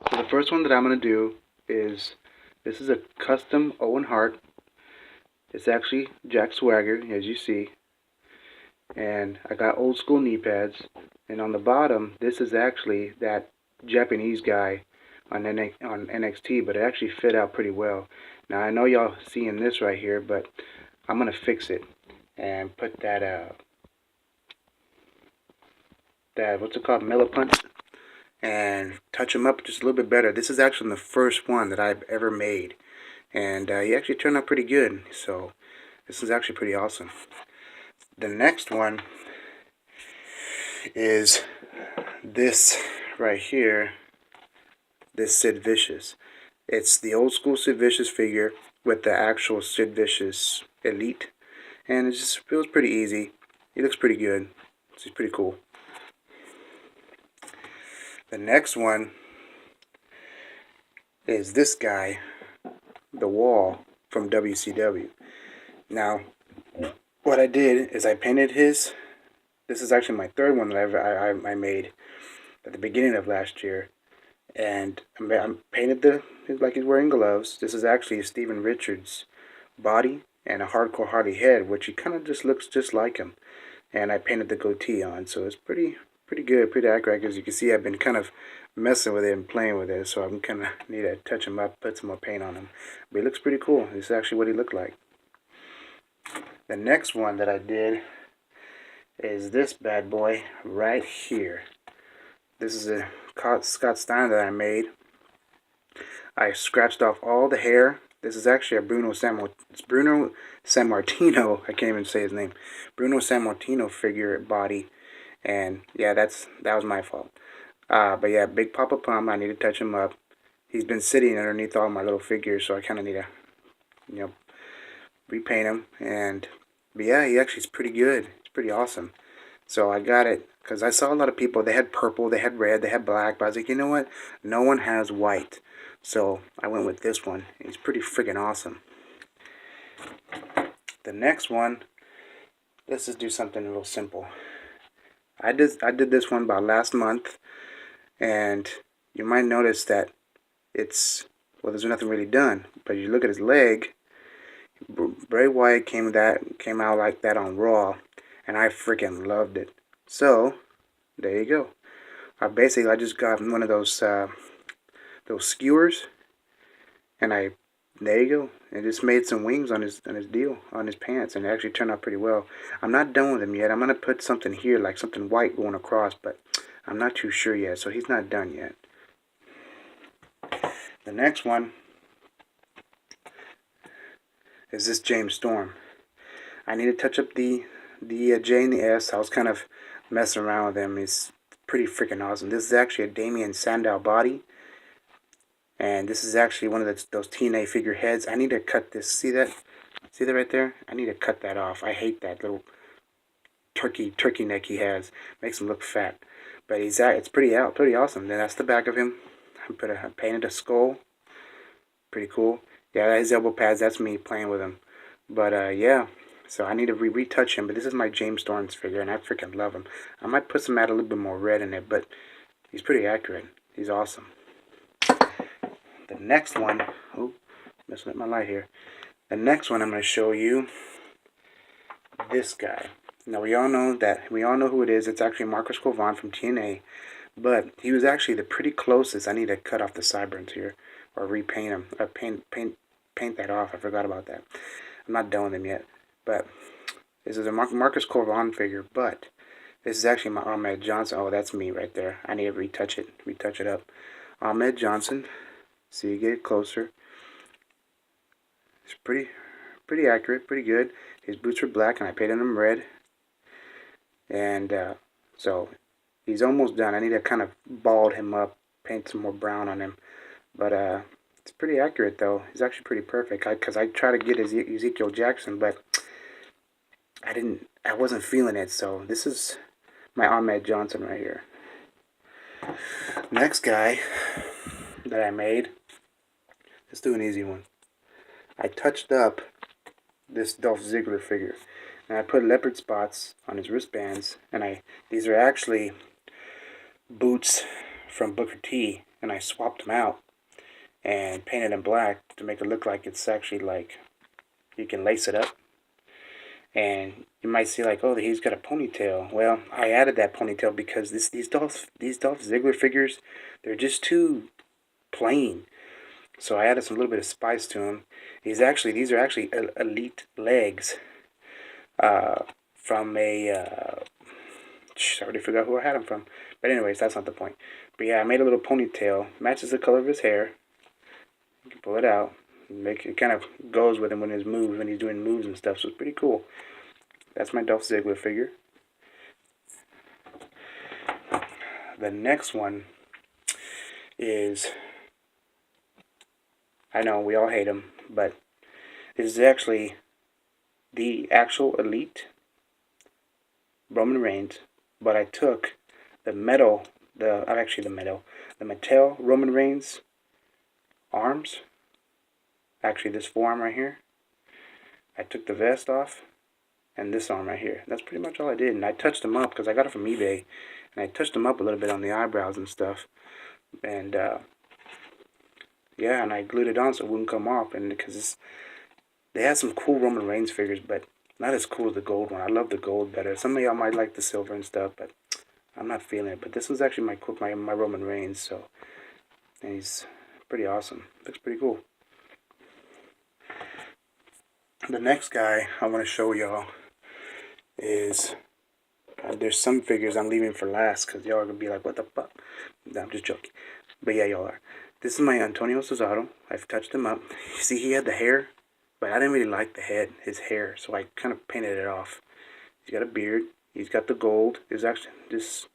So the first one that I'm going to do is, this is a custom Owen Hart. It's actually Jack Swagger, as you see. And I got old school knee pads. And on the bottom, this is actually that Japanese guy on NXT, but it actually fit out pretty well. Now I know y'all seeing this right here, but I'm going to fix it and put that what's it called, milliput, and touch him up just a little bit better. This is actually the first one that I've ever made, and he actually turned out pretty good, so this is actually pretty awesome. The next one is this right here, this Sid Vicious. It's the old school Sid Vicious figure with the actual Sid Vicious Elite, and it just feels pretty easy. He looks pretty good. He's pretty cool. The next one is this guy, the Wall from WCW. Now, what I did is I painted his. This is actually my third one that I made at the beginning of last year, and I painted like he's wearing gloves. This is actually Steven Richards' body and a Hardcore Hardy head, which he kind of just looks just like him. And I painted the goatee on, so it's pretty good, pretty accurate. As you can see, I've been kind of messing with it and playing with it, so I'm kind of need to touch him up, put some more paint on him. But he looks pretty cool. This is actually what he looked like. The next one that I did is this bad boy right here. This is a Scott Steiner that I made. I scratched off all the hair. This is actually a Bruno Sammartino. I can't even say his name. Bruno Sammartino figure body, and yeah, that was my fault. But yeah, Big Papa Pump. I need to touch him up. He's been sitting underneath all my little figures, so I kind of need to, you know, repaint him. But yeah, he actually is pretty good. It's pretty awesome. So I got it because I saw a lot of people. They had purple, they had red, they had black. But I was like, you know what? No one has white. So I went with this one. It's pretty freaking awesome. The next one, let's just do something real simple. I did this one about last month, and you might notice that there's nothing really done. But you look at his leg. Bray Wyatt came out like that on Raw, and I freaking loved it. So there you go. I just got one of those skewers, and there you go. I just made some wings on his pants, and it actually turned out pretty well. I'm not done with him yet. I'm gonna put something here, like something white going across, but I'm not too sure yet. So he's not done yet. The next one is this James Storm. I need to touch up the J and the S. I was kind of messing around with him. He's pretty freaking awesome. This is actually a Damien Sandow body. And this is actually one of those TNA figure heads. I need to cut this. See that? See that right there? I need to cut that off. I hate that little turkey neck he has. Makes him look fat. But it's pretty awesome. Then that's the back of him. I painted a skull. Pretty cool. Yeah, his elbow pads. That's me playing with him. But yeah. So I need to retouch him. But this is my James Storms figure, and I freaking love him. I might add a little bit more red in it, but he's pretty accurate. He's awesome. The next one, messing up my light here. The next one I'm going to show you, this guy. Now we all know who it is. It's actually Marcus Vaughn from TNA, but he was actually the pretty closest. I need to cut off the sideburns here, or repaint him, paint that off. I forgot about that. I'm not done with him yet, but this is a Marcus Vaughn figure, but this is actually my Ahmed Johnson. Oh, that's me right there. I need to retouch it up. Ahmed Johnson. So you get it closer. It's pretty accurate, pretty good. His boots were black, and I painted them red. And so he's almost done. I need to kind of bald him up, paint some more brown on him. But it's pretty accurate, though. He's actually pretty perfect. Because I tried to get Ezekiel Jackson, but I wasn't feeling it. So this is my Ahmed Johnson right here. Next guy that I made. Let's do an easy one. I touched up this Dolph Ziggler figure, and I put leopard spots on his wristbands, and these are actually boots from Booker T, and I swapped them out and painted them black to make it look like it's actually like you can lace it up. And you might see like, oh, he's got a ponytail. Well, I added that ponytail because these Dolph Ziggler figures, they're just too plain. So I added some little bit of spice to him. These are actually elite legs from a. I already forgot who I had them from. But anyways, that's not the point. But yeah, I made a little ponytail. Matches the color of his hair. You can pull it out. It kind of goes with him when he's doing moves and stuff. So it's pretty cool. That's my Dolph Ziggler figure. The next one is, I know we all hate him, but this is actually the actual elite Roman Reigns, but I took the Mattel Roman Reigns arms, actually this forearm right here. I took the vest off, and this arm right here. That's pretty much all I did, and I touched them up because I got it from eBay, and I touched them up a little bit on the eyebrows and stuff, and yeah, and I glued it on so it wouldn't come off, and because they had some cool Roman Reigns figures, but not as cool as the gold one. I love the gold better. Some of y'all might like the silver and stuff, but I'm not feeling it. But this was actually my Roman Reigns, so, and he's pretty awesome. Looks pretty cool. The next guy I want to show y'all is, there's some figures I'm leaving for last because y'all are going to be like, what the fuck? No, I'm just joking. But yeah, y'all are. This is my Antonio Cesaro. I've touched him up. You see, he had the hair, but I didn't really like his hair, so I kind of painted it off. He's got a beard. He's got the gold. There's actually just,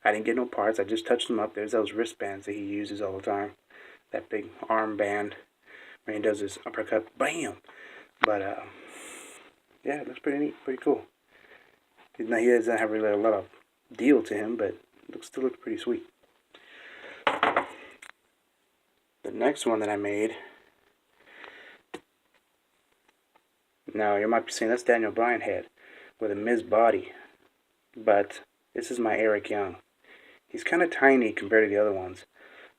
I didn't get no parts. I just touched him up. There's those wristbands that he uses all the time. That big arm band when he does his uppercut. Bam! But, yeah, it looks pretty neat. Pretty cool. He doesn't have really a lot of deal to him, but it still looks pretty sweet. The next one that I made, now you might be saying that's Daniel Bryan head with a Miz body, but this is my Eric Young. He's kind of tiny compared to the other ones,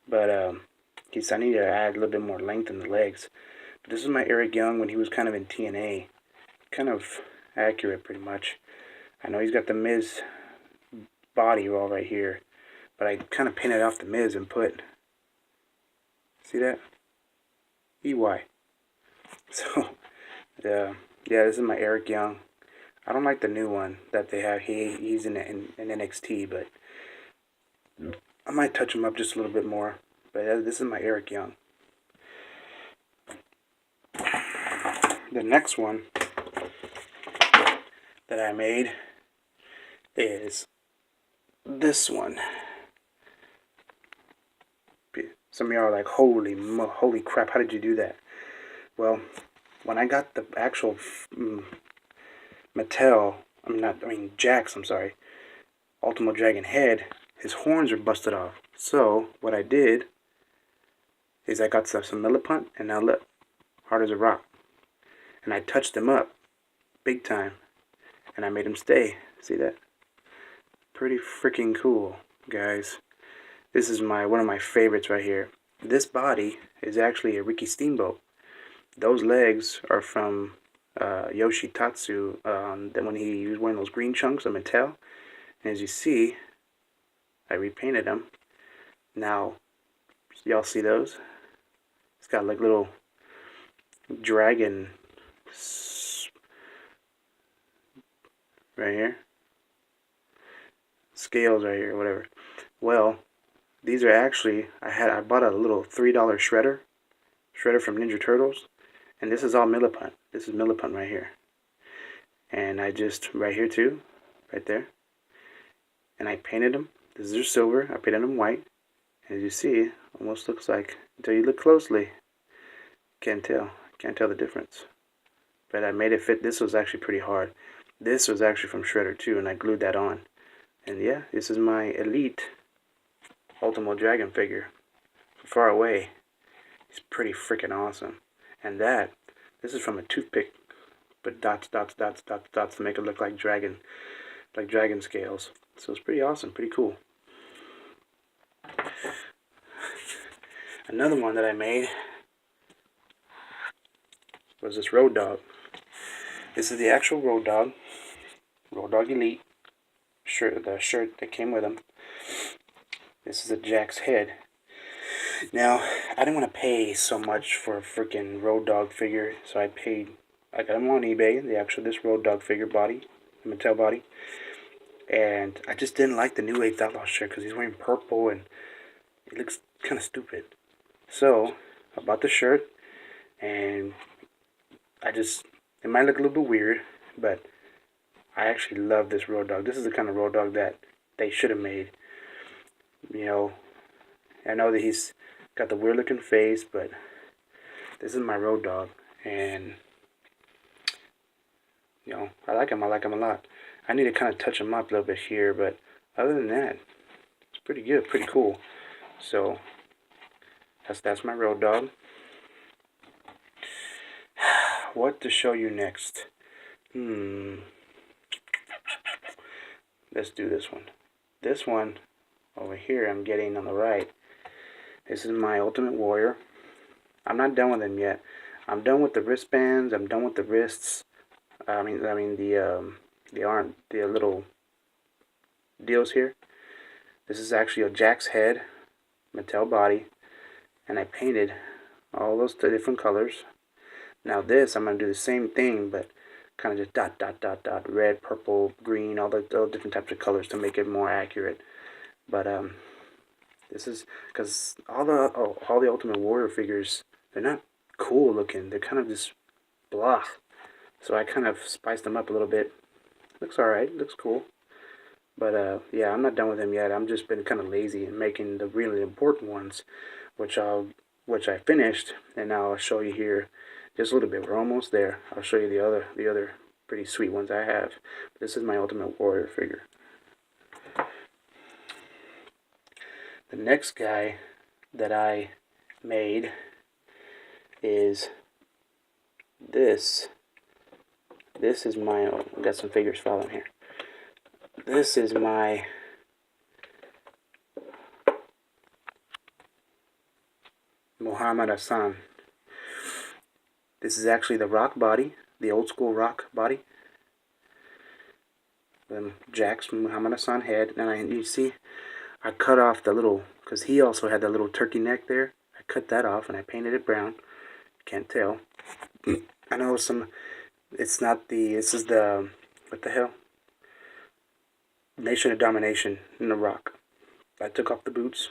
but I need to add a little bit more length in the legs. But this is my Eric Young when he was kind of in TNA, kind of accurate pretty much. I know he's got the Miz body roll right here, but I kind of painted off the Miz and put, see that? EY. So, yeah, this is my Eric Young. I don't like the new one that they have. He's in NXT, but I might touch him up just a little bit more. But this is my Eric Young. The next one that I made is this one. Some of y'all are like, holy crap, how did you do that? Well, when I got the actual Jax, Ultimo Dragon head, his horns are busted off. So, what I did is I got some milliput, and now look, hard as a rock. And I touched them up, big time, and I made them stay. See that? Pretty freaking cool, guys. This is one of my favorites right here. This body is actually a Ricky Steamboat. Those legs are from Yoshitatsu, when he was wearing those green chunks of Mattel. And as you see, I repainted them. Now, y'all see those? It's got like little dragon right here. Scales right here, whatever. Well, these are actually, I bought a little $3 shredder from Ninja Turtles, and this is all milliput. This is milliput right here. And I just, right here too, right there. And I painted them. This is silver. I painted them white. As you see, almost looks like, until you look closely, can't tell the difference. But I made it fit. This was actually pretty hard. This was actually from Shredder too, and I glued that on. And yeah, this is my elite Ultimo Dragon figure. From far away, he's pretty freaking awesome. And this is from a toothpick, but dots to make it look like dragon scales. So it's pretty awesome, pretty cool. Another one that I made was this Road Dog. This is the actual Road Dog Elite shirt, the shirt that came with him. This is a Jack's head. Now, I didn't want to pay so much for a freaking Road Dog figure, so I got him on eBay, this Road Dog figure body, the Mattel body, and I just didn't like the new 8th Outlaw shirt because he's wearing purple and it looks kind of stupid. So, I bought the shirt, and it might look a little bit weird, but I actually love this Road Dog. This is the kind of Road Dog that they should have made. You know, I know that he's got the weird looking face, but this is my Road Dog, and you know, I like him a lot. I need to kind of touch him up a little bit here, but other than that, it's pretty good, pretty cool. So that's my Road Dog. What to show you next? Let's do this one. This one over here I'm getting on the right. This is my Ultimate Warrior. I'm not done with him yet. I'm done with the wristbands. I'm done with the wrists. I mean the arm, the little deals here. This is actually a Jack's head, Mattel body, and I painted all those different colors. Now this, I'm gonna do the same thing, but kind of just dot, red, purple, green, all the different types of colors to make it more accurate. But this is because all the Ultimate Warrior figures, they're not cool looking. They're kind of just blah. So I kind of spiced them up a little bit. Looks alright, looks cool. But yeah, I'm not done with them yet. I'm just been kind of lazy in making the really important ones, which I finished, and now I'll show you here just a little bit. We're almost there. I'll show you the other pretty sweet ones I have. This is my Ultimate Warrior figure. The next guy that I made is this. This is my, I've got some figures following here. This is my Mohammad Ahsan. This is actually the Rock body, the old school Rock body. Jack's Mohammad Ahsan head, and you see, I cut off the little, because he also had that little turkey neck there. I cut that off and I painted it brown. Can't tell. I know it's not this is the, what the hell? Nation of Domination in the Rock. I took off the boots.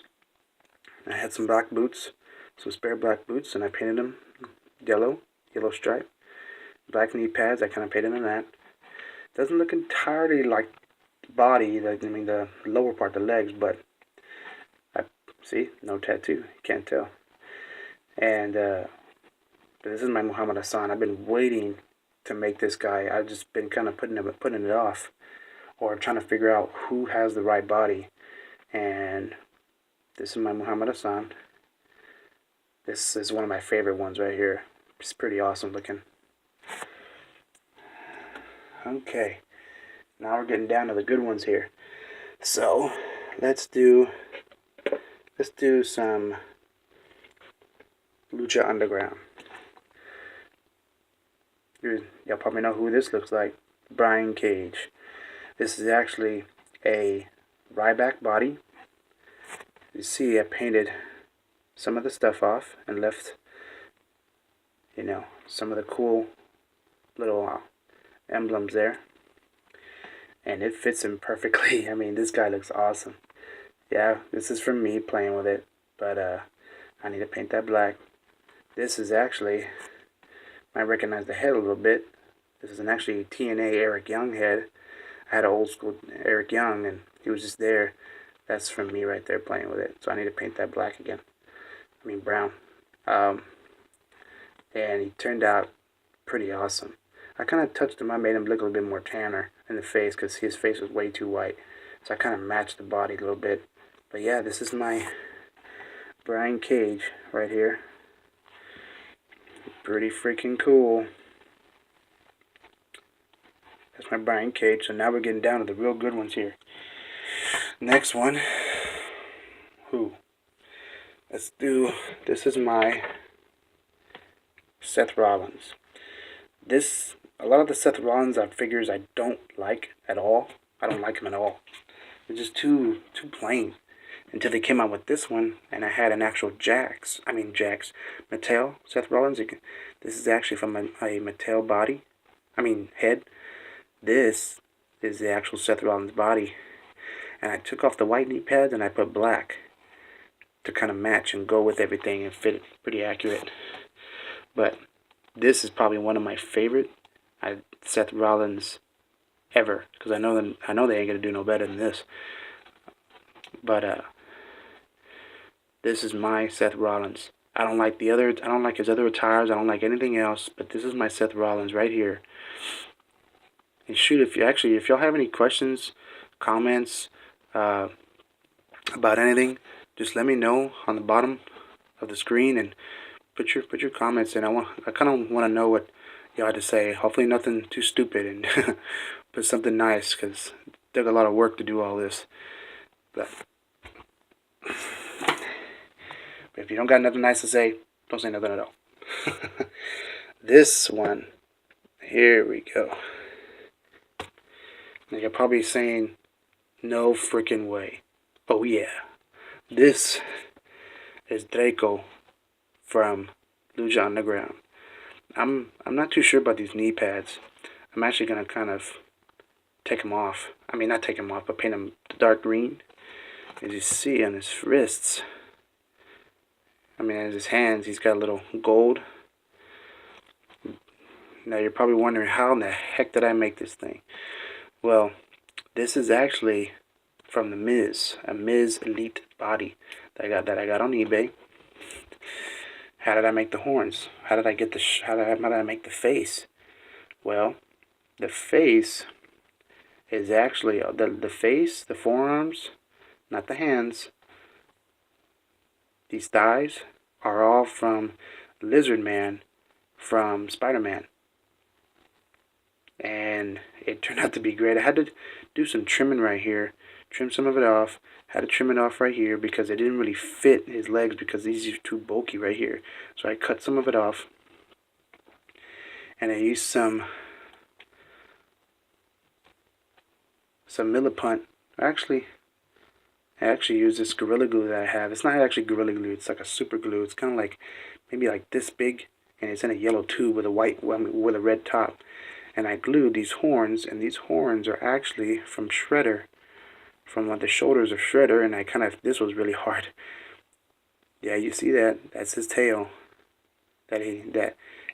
I had some black boots, some spare black boots, and I painted them yellow stripe. Black knee pads, I kind of painted on that. Doesn't look entirely like the body, the lower part, the legs, but see, no tattoo, you can't tell. And this is my Mohammad Ahsan. I've been waiting to make this guy. I've just been kind of putting it off, or trying to figure out who has the right body. And this is my Mohammad Ahsan. This is one of my favorite ones right here. It's pretty awesome looking. Okay, now we're getting down to the good ones here. So let's do some Lucha Underground. Y'all probably know who this looks like. Brian Cage. This is actually a Ryback body. You see, I painted some of the stuff off and left, some of the cool little emblems there. And it fits him perfectly. I mean, this guy looks awesome. Yeah, this is from me playing with it, but I need to paint that black. This is actually, I recognize the head a little bit. This is an actually TNA Eric Young head. I had an old school Eric Young, and he was just there. That's from me right there playing with it. So I need to paint that black again. I mean brown. And he turned out pretty awesome. I kind of touched him. I made him look a little bit more tanner in the face because his face was way too white. So I kind of matched the body a little bit. But yeah, this is my Brian Cage right here. Pretty freaking cool. That's my Brian Cage. So now we're getting down to the real good ones here. Next one. Who? Let's do, this is my Seth Rollins. A lot of the Seth Rollins figures I don't like at all. I don't like them at all. They're just too plain. Until they came out with this one, and I had an actual Mattel Seth Rollins. This is actually from a Mattel body. Head. This is the actual Seth Rollins body. And I took off the white knee pads and I put black to kind of match and go with everything and fit it pretty accurate. But this is probably one of my favorite Seth Rollins ever, because I know they ain't gonna do no better than this. But this is my Seth Rollins. I don't like his other attires. I don't like anything else. But this is my Seth Rollins right here. And shoot, if y'all have any questions, comments about anything, just let me know on the bottom of the screen and put your comments in. I kind of want to know what y'all had to say. Hopefully nothing too stupid, and put something nice, because it took a lot of work to do all this. But if you don't got nothing nice to say, don't say nothing at all. This one, here we go. Now you're probably saying, no freaking way. Oh yeah. This is Draco from Lucha Underground. I'm not too sure about these knee pads. I'm actually gonna kind of take them off. Not take them off, but paint them dark green. As you see on his wrists, as his hands, he's got a little gold. Now you're probably wondering, how in the heck did I make this thing? Well, this is actually from the Miz, a Miz Elite body that I got on eBay. How did I make the horns? How did I get how did I make the face? Well, the face is actually the face, the forearms, not the hands. These thighs are all from Lizard Man from Spider-Man. And it turned out to be great. I had to do some trimming right here. Trim some of it off. Had to trim it off right here because it didn't really fit his legs, because these are too bulky right here. So I cut some of it off. And I used some Millipunt. I actually use this Gorilla Glue that I have. It's not actually Gorilla Glue. It's like a super glue. It's kind of like, maybe like this big, and it's in a yellow tube with a red top. And I glued these horns, and these horns are actually from Shredder, from the shoulders of Shredder. And this was really hard. Yeah, you see that? That's his tail. That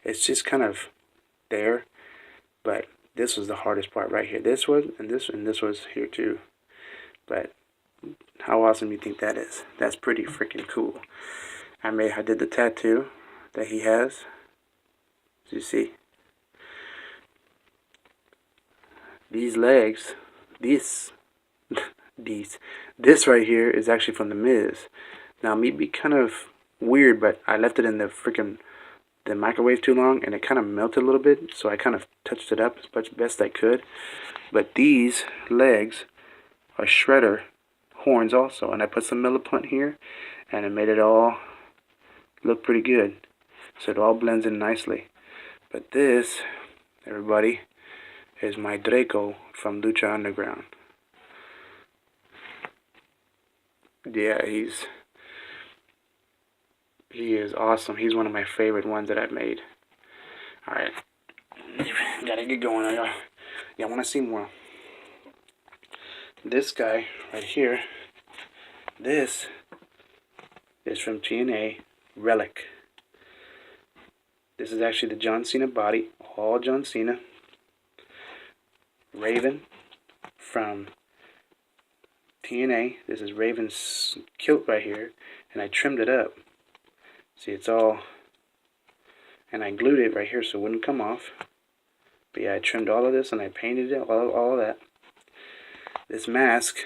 it's just kind of there, but this was the hardest part right here. This was, and this was here too. But how awesome do you think that is? That's pretty freaking cool. I did the tattoo that he has. As you see, these legs, this right here is actually from the Miz. Now, me be kind of weird, but I left it in the microwave too long, and it kind of melted a little bit, so I kind of touched it up as much best I could. But these legs are Shredder horns also, and I put some Millipunt here, and it made it all look pretty good. So it all blends in nicely. But this, everybody, is my Draco from Lucha Underground. Yeah, he is awesome. He's one of my favorite ones that I've made. Alright, gotta get going. Y'all want to see more. This guy right here, this is from TNA Relic. This is actually the John Cena body, all John Cena. Raven from TNA. This is Raven's kilt right here, and I trimmed it up. See, it's all, and I glued it right here so it wouldn't come off. But yeah, I trimmed all of this and I painted it, all of that. This mask,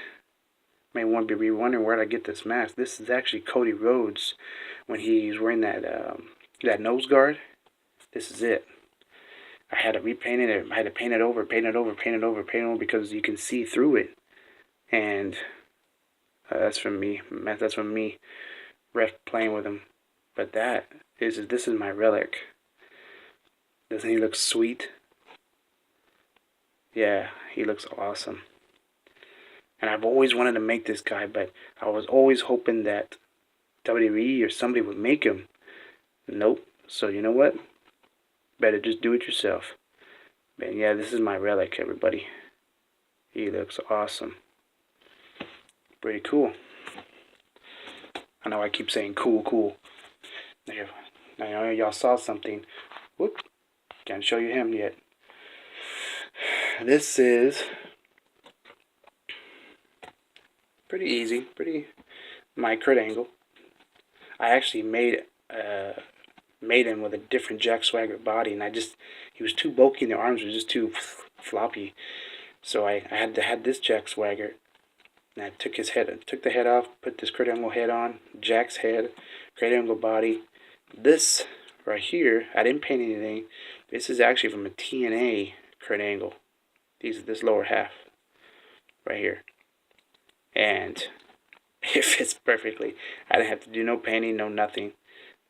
you may be wondering where I get this mask. This is actually Cody Rhodes when he's wearing that nose guard. This is it. I had to repaint it. I had to paint it over because you can see through it. And that's from me. That's from me ref playing with him. But this is my relic. Doesn't he look sweet? Yeah, he looks awesome. And I've always wanted to make this guy, but I was always hoping that WWE or somebody would make him. Nope. So you know what? Better just do it yourself. But yeah, this is my relic, everybody. He looks awesome. Pretty cool. I know I keep saying cool. Now I know y'all saw something. Whoop. Can't show you him yet. This is pretty easy. My Kurt Angle. I actually made him with a different Jack Swagger body, and he was too bulky and the arms were just too floppy. So I had to have this Jack Swagger, and I took the head off, put this Kurt Angle head on, Jack's head, Kurt Angle body. This right here, I didn't paint anything. This is actually from a TNA Kurt Angle. This lower half right here, and it fits perfectly. I didn't have to do no painting, no nothing.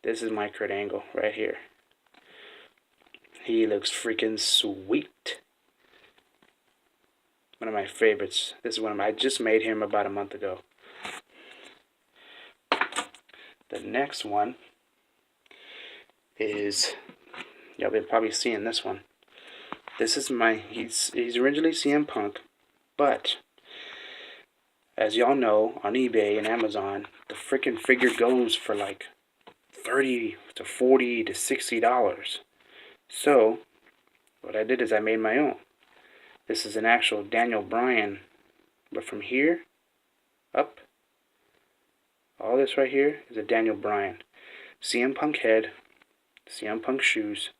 This is my Kurt Angle right here. He looks freaking sweet. One of my favorites. This is one of my, I just made him about a month ago. The next one is, y'all been probably seeing this one. This is he's originally CM Punk, but as y'all know, on eBay and Amazon, the freaking figure goes for like $30 to $40 to $60. So what I did is I made my own. This is an actual Daniel Bryan, but from here up, all this right here is a Daniel Bryan. CM Punk head, CM Punk shoes.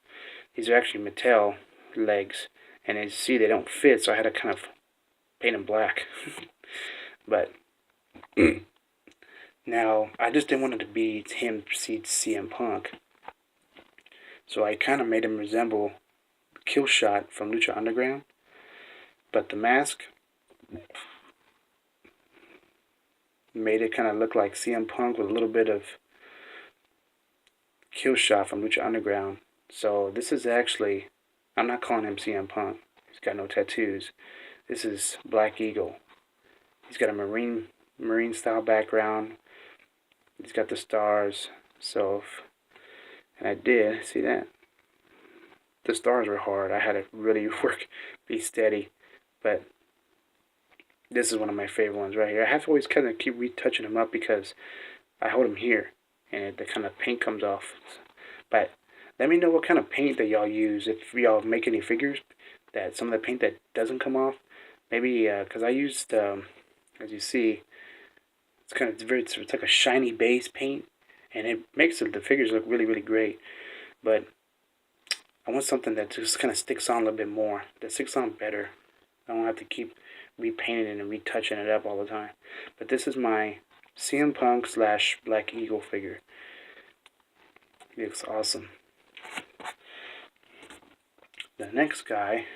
These are actually Mattel legs, and as you see, they don't fit, so I had to kind of paint them black. But now I just didn't want it to be him CM Punk, so I kind of made him resemble Killshot from Lucha Underground. But the mask made it kind of look like CM Punk with a little bit of Killshot from Lucha Underground. So this is actually, I'm not calling him CM Punk. He's got no tattoos. This is Black Eagle. He's got a marine style background. He's got the stars. So, and I did, see that? The stars were hard. I had to really be steady. But this is one of my favorite ones right here. I have to always kind of keep retouching them up because I hold them here and the kind of paint comes off. But let me know what kind of paint that y'all use. If y'all make any figures, that some of the paint that doesn't come off, maybe because I used, as you see, it's like a shiny base paint, and it makes the figures look really great. But I want something that just kind of sticks on a little bit more, that sticks on better. I don't have to keep repainting it and retouching it up all the time. But this is my CM Punk / Black Eagle figure. He looks awesome. The next guy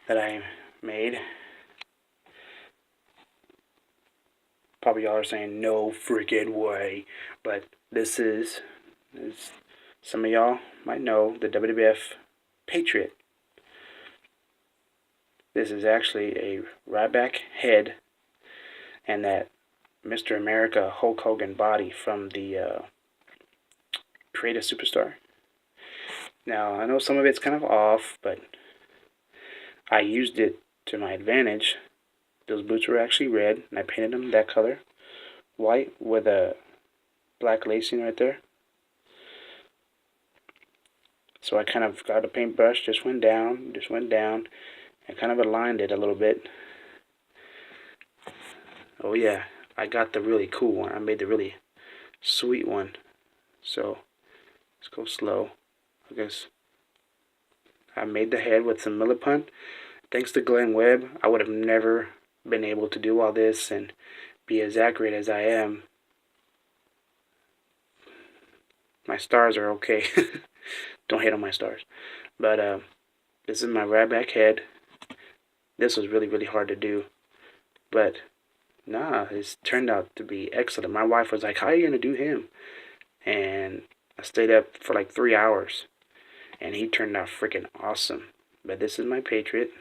that I made, probably y'all are saying no freaking way, but this is some of y'all might know, the WWF Patriot. This is actually a Ryback head and that Mr. America Hulk Hogan body from the Creative Superstar. Now, I know some of it's kind of off, but I used it to my advantage. Those boots were actually red, and I painted them that color. White with a black lacing right there. So I kind of got a paintbrush, just went down, and kind of aligned it a little bit. Oh yeah, I got the really cool one. I made the really sweet one. So let's go slow. I guess I made the head with some milliput. Thanks to Glenn Webb, I would have never been able to do all this and be as accurate as I am. My stars are okay. Don't hate on my stars. But this is my Ryback head. This was really hard to do. But Nah, it's turned out to be excellent. My wife was like, "How are you gonna do him?" And I stayed up for like 3 hours, and he turned out freaking awesome. But this is my Patriot.